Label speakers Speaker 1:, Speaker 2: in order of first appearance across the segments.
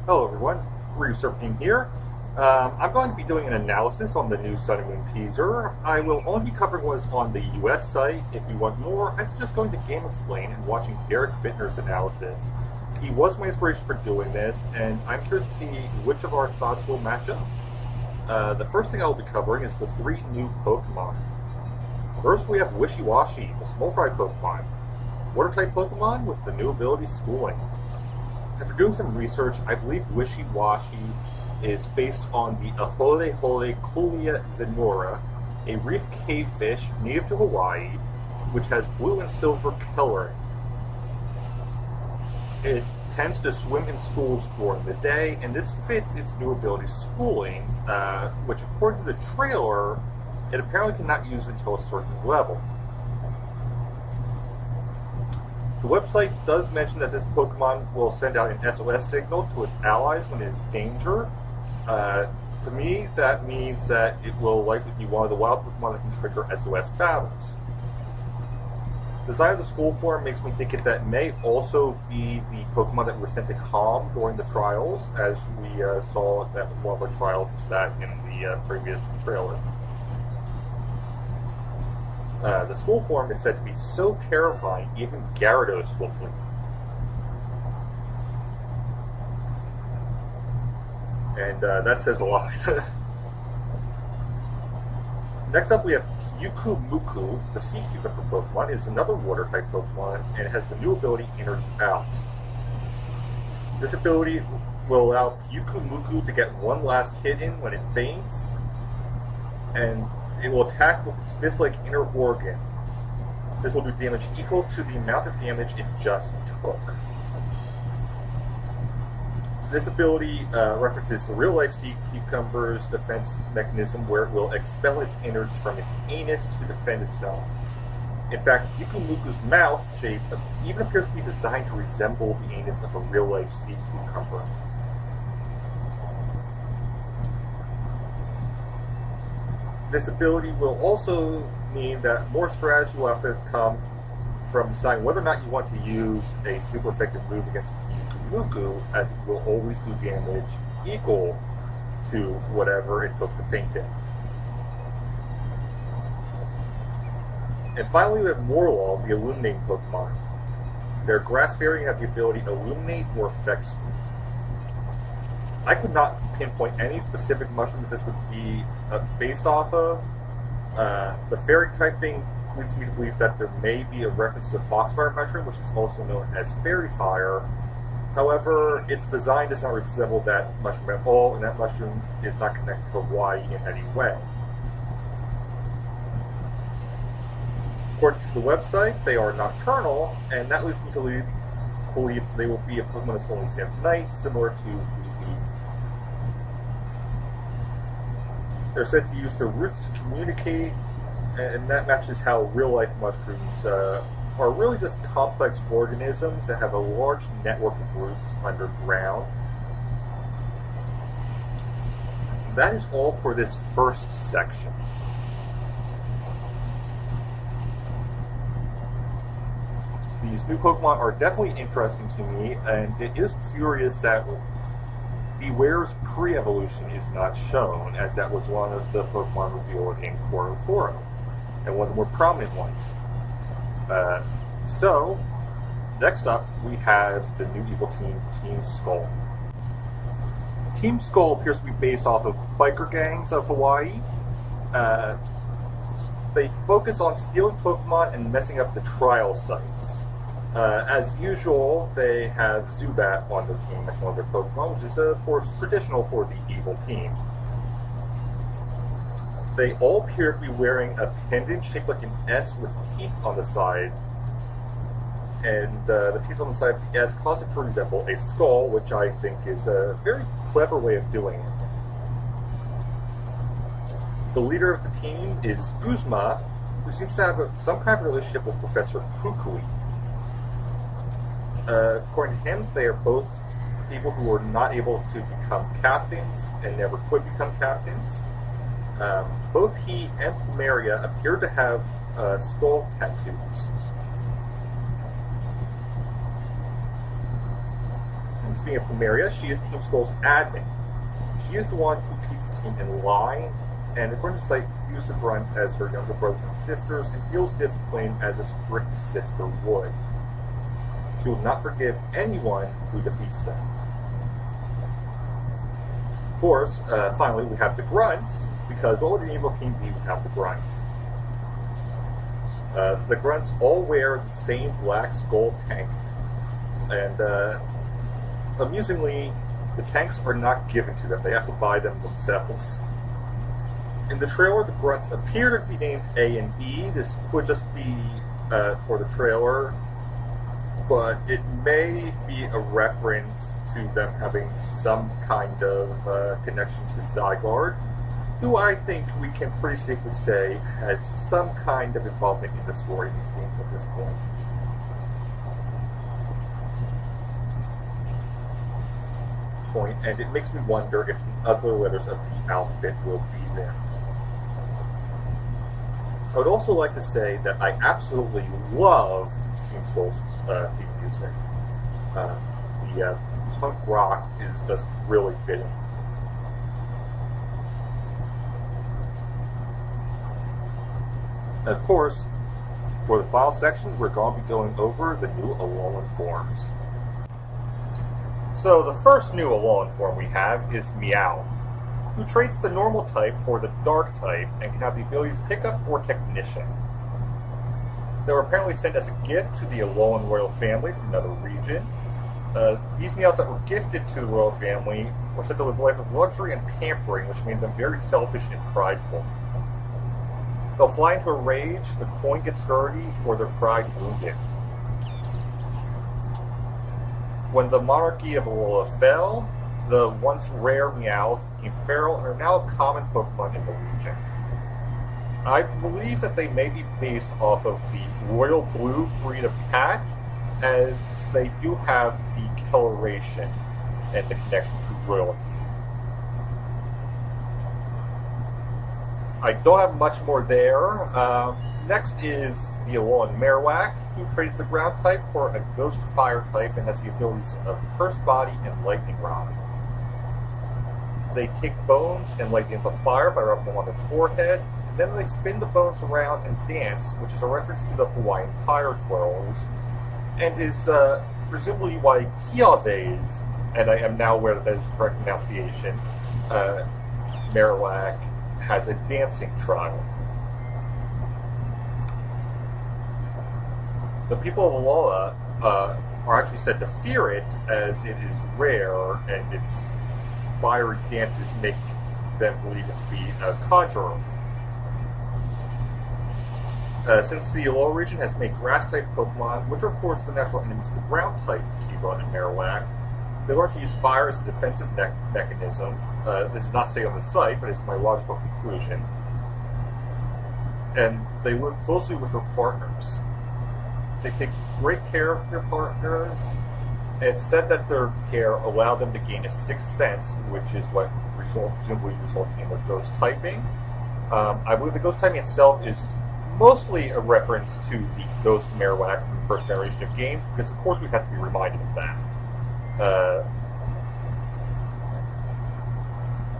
Speaker 1: Hello everyone, Resurfing here. I'm going to be doing an analysis on the new Sun and Moon teaser. I will only be covering what is on the US site. If you want more, I suggest going to Game Explain and watching Derek Bittner's analysis. He was my inspiration for doing this, and I'm curious to see which of our thoughts will match up. The first thing I will be covering is the three new Pokemon. First, we have Wishiwashi, the small fry Pokemon. Water-type Pokemon with the new ability Schooling. After doing some research, I believe Wishiwashi is based on the Aholehole Kulia zenora, a reef cavefish native to Hawaii, which has blue and silver coloring. It tends to swim in schools during the day, and this fits its new ability Schooling, which according to the trailer, it apparently cannot use until a certain level. The website does mention that this Pokemon will send out an SOS signal to its allies when it is in danger. To me, that means that it will likely be one of the wild Pokemon that can trigger SOS battles. The design of the school form makes me think that may also be the Pokemon that were sent to Calm during the trials, as we saw that one of our trials was that in the previous trailer. The school form is said to be so terrifying, even Gyarados will flee. And that says a lot. Next up, we have Pyukumuku, the sea cucumber Pokemon. It is another water-type Pokemon, and it has the new ability Innards Out. This ability will allow Pyukumuku to get one last hit in when it faints, and it will attack with its fist-like inner organ. This will do damage equal to the amount of damage it just took. This ability references the real-life sea cucumber's defense mechanism, where it will expel its innards from its anus to defend itself. In fact, Pyukumuku's mouth shape even appears to be designed to resemble the anus of a real-life sea cucumber. This ability will also mean that more strategy will have to come from deciding whether or not you want to use a super effective move against Pyukumuku, as it will always do damage equal to whatever it took to faint in. And finally, we have Morelull, the Illuminating Pokemon. Their grass variant have the ability Illuminate or Effect Sweep. I could not pinpoint any specific mushroom that this would be based off of. The fairy typing leads me to believe that there may be a reference to the Foxfire mushroom, which is also known as Fairy Fire. However, its design does not resemble that mushroom at all, and that mushroom is not connected to Hawaii in any way. According to the website, they are nocturnal, and that leads me to believe they will be a Pokemon that's only seen at night, similar to Luigi. They're said to use their roots to communicate, and that matches how real-life mushrooms are really just complex organisms that have a large network of roots underground. That is all for this first section. These new Pokemon are definitely interesting to me, and it is curious that Beware's pre-evolution is not shown, as that was one of the Pokemon revealed in Korokoro, and one of the more prominent ones. So, next up, we have the new evil team, Team Skull. Team Skull appears to be based off of biker gangs of Hawaii. They focus on stealing Pokemon and messing up the trial sites. As usual, they have Zubat on the team as one of their Pokemon, which is, of course, traditional for the evil team. They all appear to be wearing a pendant shaped like an S with teeth on the side, and the teeth on the side of the S cause it to resemble a skull, which I think is a very clever way of doing it. The leader of the team is Guzma, who seems to have some kind of relationship with Professor Kukui. According to him, they are both people who were not able to become captains and never could become captains. Both he and Plumeria appear to have skull tattoos. speaking of Plumeria, she is Team Skull's admin. She is the one who keeps the team in line, and according to the site, views the grunts as her younger brothers and sisters, and feels discipline as a strict sister would. She will not forgive anyone who defeats them. Of course, finally, we have the grunts, because what would an evil team be without the grunts? The grunts all wear the same black skull tank, and amusingly, the tanks are not given to them. They have to buy them themselves. In the trailer, the grunts appear to be named A and E. This could just be for the trailer, but it may be a reference to them having some kind of connection to Zygarde, who I think we can pretty safely say has some kind of involvement in the story in these games at this point. And it makes me wonder if the other letters of the alphabet will be there. I would also like to say that I absolutely love Team Skull's theme music. The punk rock is just really fitting. Of course, for the final section, we're going to be going over the new Alolan forms. So the first new Alolan form we have is Meowth, who trades the normal type for the dark type and can have the abilities Pickup or Technician. They were apparently sent as a gift to the Alolan royal family from another region. These Meowth that were gifted to the royal family were said to live a life of luxury and pampering, which made them very selfish and prideful. They'll fly into a rage, the coin gets dirty, or their pride wounded. When the monarchy of Alola fell, the once rare Meowth became feral and are now a common Pokemon in the region. I believe that they may be based off of the Royal Blue breed of cat, as they do have the coloration and the connection to royalty. I don't have much more there. Next is the Alolan Marowak, who trades the ground type for a ghost fire type and has the abilities of Cursed Body and Lightning Rod. They take bones and light the ends on fire by rubbing them on their forehead, and then they spin the bones around and dance, which is a reference to the Hawaiian fire twirls, and is presumably why Kiawe's, and I am now aware that that is the correct pronunciation, Marowak has a dancing trial. The people of Alola are actually said to fear it, as it is rare and its fiery dances make them believe it to be a conjurer. Since the Alola region has made grass-type Pokemon, which are of course the natural enemies of the ground-type Pokemon and Marowak, they learn to use fire as a defensive mechanism. This is not stated on the site, but it's my logical conclusion. And they live closely with their partners. They take great care of their partners. It's said that their care allowed them to gain a sixth sense, which is what presumably resulted in their ghost typing. I believe the ghost typing itself is mostly a reference to the Ghost Marowak from the first generation of games, because of course we have to be reminded of that.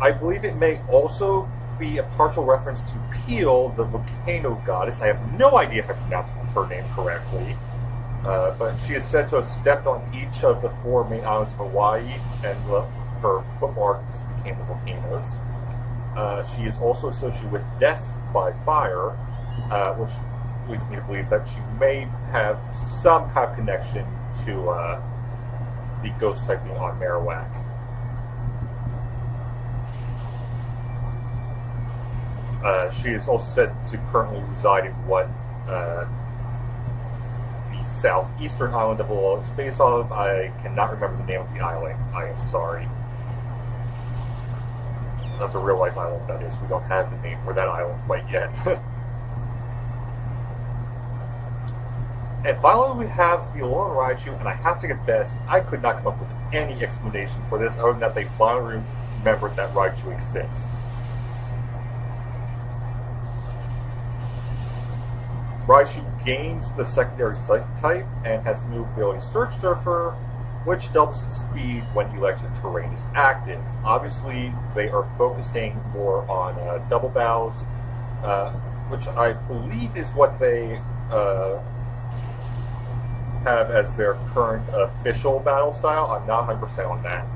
Speaker 1: I believe it may also be a partial reference to Peel, the volcano goddess. I have no idea if I pronounced her name correctly, but she is said to have stepped on each of the 4 main islands of Hawaii, and her footmarks became the volcanoes. She is also associated with death by fire, which leads me to believe that she may have some kind of connection to the ghost typing on Marowak. She is also said to currently reside in what the southeastern island of Alola is based off. I cannot remember the name of the island. I am sorry. Not the real life island, that is. We don't have the name for that island quite yet. And finally, we have the Alolan Raichu, and I have to confess, I could not come up with any explanation for this other than that they finally remembered that Raichu exists. Raichu gains the secondary Psychic type and has the new ability Surge Surfer, which doubles its speed when electric terrain is active. Obviously, they are focusing more on double battles, which I believe is what they have as their current official battle style. I'm not 100% on that.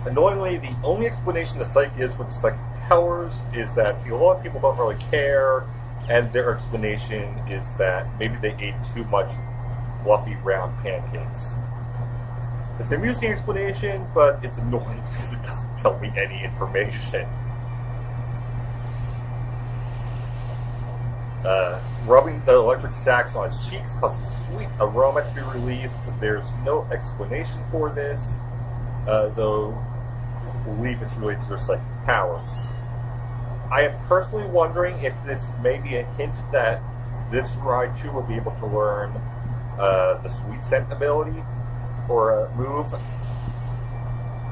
Speaker 1: Annoyingly, the only explanation the site gives for the psychic powers is that a lot of people don't really care, and their explanation is that maybe they ate too much fluffy round pancakes. It's an amusing explanation, but it's annoying because it doesn't tell me any information. Rubbing the electric sacs on his cheeks causes a sweet aroma to be released. There's no explanation for this, though I believe it's related to their psychic powers. I am personally wondering if this may be a hint that this Raichu will be able to learn the Sweet Scent ability, or move,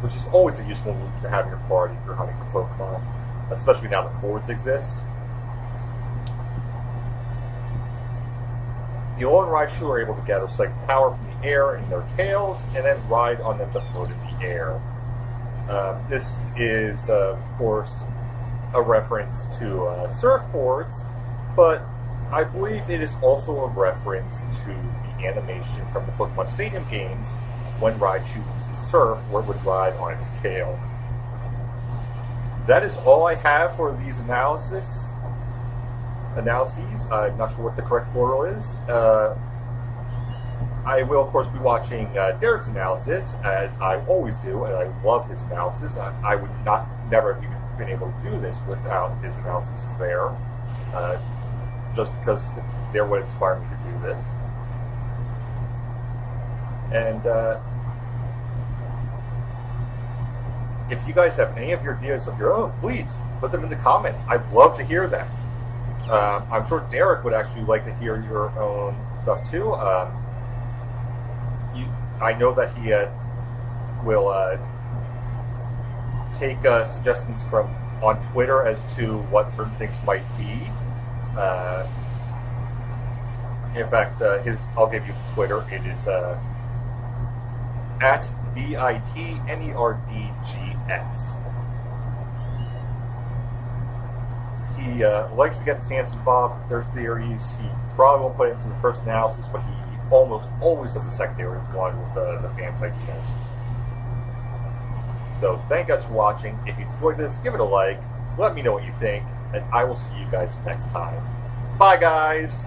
Speaker 1: which is always a useful move to have in your party if you're hunting for Pokemon, especially now that hordes exist. The Alolan Raichu are able to gather psychic power from the air in their tails, and then ride on them to float in the air. This is, of course, a reference to surfboards, but I believe it is also a reference to the animation from the Pokemon Stadium games when Raichu uses surf, where it would ride on its tail. That is all I have for these analyses. I'm not sure what the correct plural is. I will, of course, be watching Derek's analysis, as I always do, and I love his analysis. I would never have even been able to do this without his analysis there, just because they're what inspired me to do this. And if you guys have any of your ideas of your own, please put them in the comments. I'd love to hear them. I'm sure Derek would actually like to hear your own stuff too. I know that he will take suggestions from on Twitter as to what certain things might be. In fact, I'll give you the Twitter. It is at BITNERDGX. He likes to get the fans involved with their theories. He probably won't put it into the first analysis, but he almost always does a secondary one with the fans' ideas. So thank you guys for watching. If you enjoyed this, give it a like. Let me know what you think, and I will see you guys next time. Bye, guys!